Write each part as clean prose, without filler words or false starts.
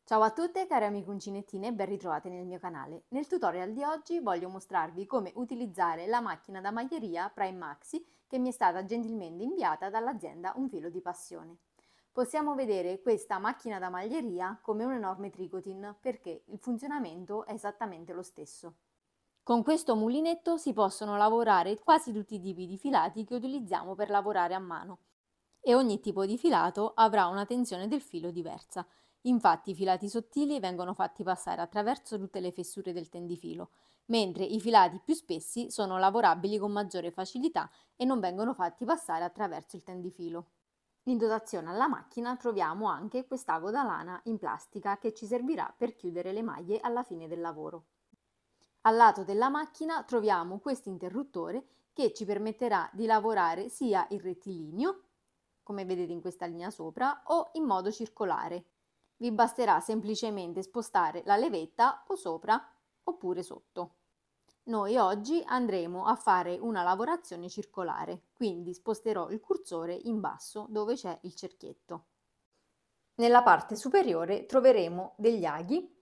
Ciao a tutte cari amiche uncinettine e ben ritrovate nel mio canale. Nel tutorial di oggi voglio mostrarvi come utilizzare la macchina da maglieria Prime Maxi che mi è stata gentilmente inviata dall'azienda Un Filo di Passione. Possiamo vedere questa macchina da maglieria come un enorme tricotin perché il funzionamento è esattamente lo stesso. Con questo mulinetto si possono lavorare quasi tutti i tipi di filati che utilizziamo per lavorare a mano e ogni tipo di filato avrà una tensione del filo diversa. Infatti i filati sottili vengono fatti passare attraverso tutte le fessure del tendifilo, mentre i filati più spessi sono lavorabili con maggiore facilità e non vengono fatti passare attraverso il tendifilo. In dotazione alla macchina troviamo anche quest'ago da lana in plastica che ci servirà per chiudere le maglie alla fine del lavoro. Al lato della macchina troviamo questo interruttore che ci permetterà di lavorare sia in rettilineo, come vedete in questa linea sopra, o in modo circolare. Vi basterà semplicemente spostare la levetta o sopra oppure sotto. Noi oggi andremo a fare una lavorazione circolare, quindi sposterò il cursore in basso dove c'è il cerchietto. Nella parte superiore troveremo degli aghi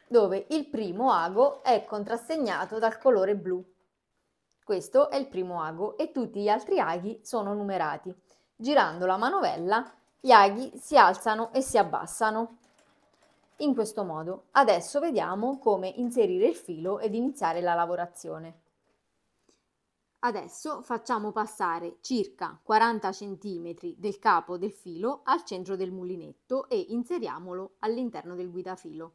dove il primo ago è contrassegnato dal colore blu. Questo è il primo ago e tutti gli altri aghi sono numerati. Girando la manovella, gli aghi si alzano e si abbassano. In questo modo. Adesso vediamo come inserire il filo ed iniziare la lavorazione. Adesso facciamo passare circa 40 cm del capo del filo al centro del mulinetto e inseriamolo all'interno del guidafilo.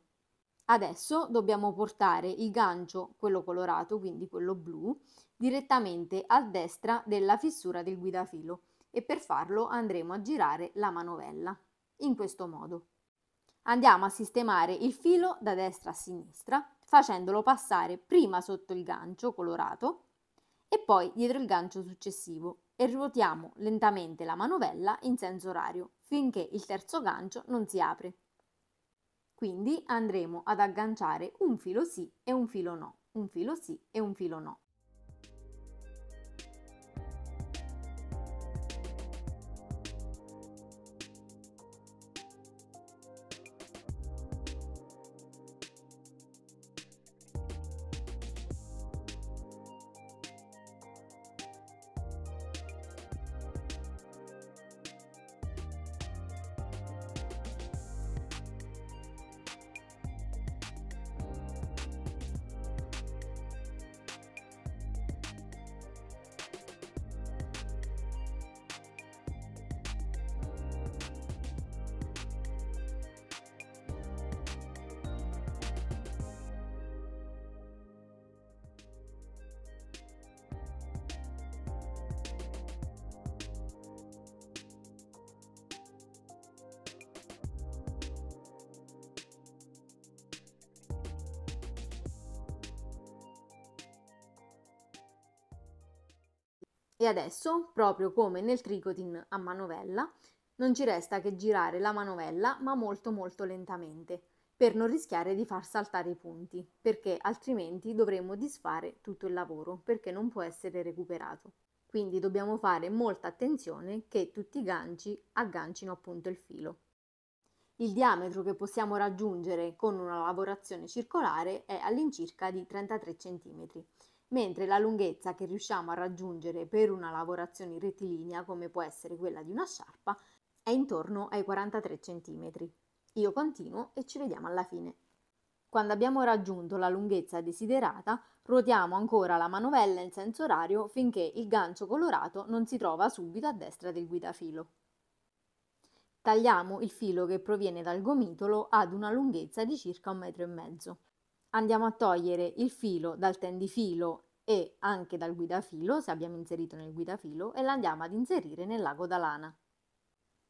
Adesso dobbiamo portare il gancio, quello colorato, quindi quello blu, direttamente a destra della fissura del guidafilo e per farlo andremo a girare la manovella, in questo modo. Andiamo a sistemare il filo da destra a sinistra, facendolo passare prima sotto il gancio colorato e poi dietro il gancio successivo e ruotiamo lentamente la manovella in senso orario finché il terzo gancio non si apre. Quindi andremo ad agganciare un filo sì e un filo no, un filo sì e un filo no. E adesso, proprio come nel tricotin a manovella, non ci resta che girare la manovella ma molto lentamente, per non rischiare di far saltare i punti, perché altrimenti dovremo disfare tutto il lavoro, perché non può essere recuperato. Quindi dobbiamo fare molta attenzione che tutti i ganci aggancino appunto il filo. Il diametro che possiamo raggiungere con una lavorazione circolare è all'incirca di 33 cm, mentre la lunghezza che riusciamo a raggiungere per una lavorazione rettilinea, come può essere quella di una sciarpa, è intorno ai 43 cm. Io continuo e ci vediamo alla fine. Quando abbiamo raggiunto la lunghezza desiderata, ruotiamo ancora la manovella in senso orario finché il gancio colorato non si trova subito a destra del guidafilo. Tagliamo il filo che proviene dal gomitolo ad una lunghezza di circa 1,5 m. Andiamo a togliere il filo dal tendifilo e anche dal guidafilo, se abbiamo inserito nel guidafilo, e l'andiamo ad inserire nell'ago da lana.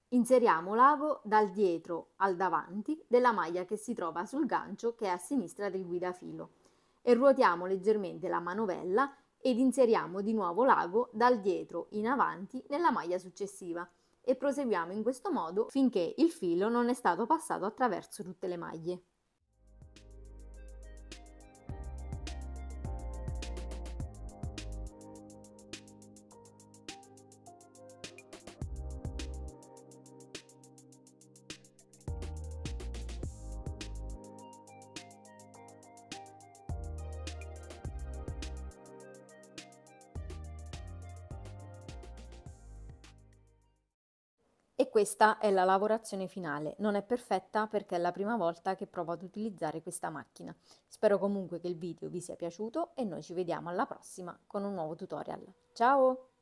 Inseriamo l'ago dal dietro al davanti della maglia che si trova sul gancio che è a sinistra del guidafilo e ruotiamo leggermente la manovella ed inseriamo di nuovo l'ago dal dietro in avanti nella maglia successiva e proseguiamo in questo modo finché il filo non è stato passato attraverso tutte le maglie. E questa è la lavorazione finale. Non è perfetta perché è la prima volta che provo ad utilizzare questa macchina. Spero comunque che il video vi sia piaciuto e noi ci vediamo alla prossima con un nuovo tutorial. Ciao!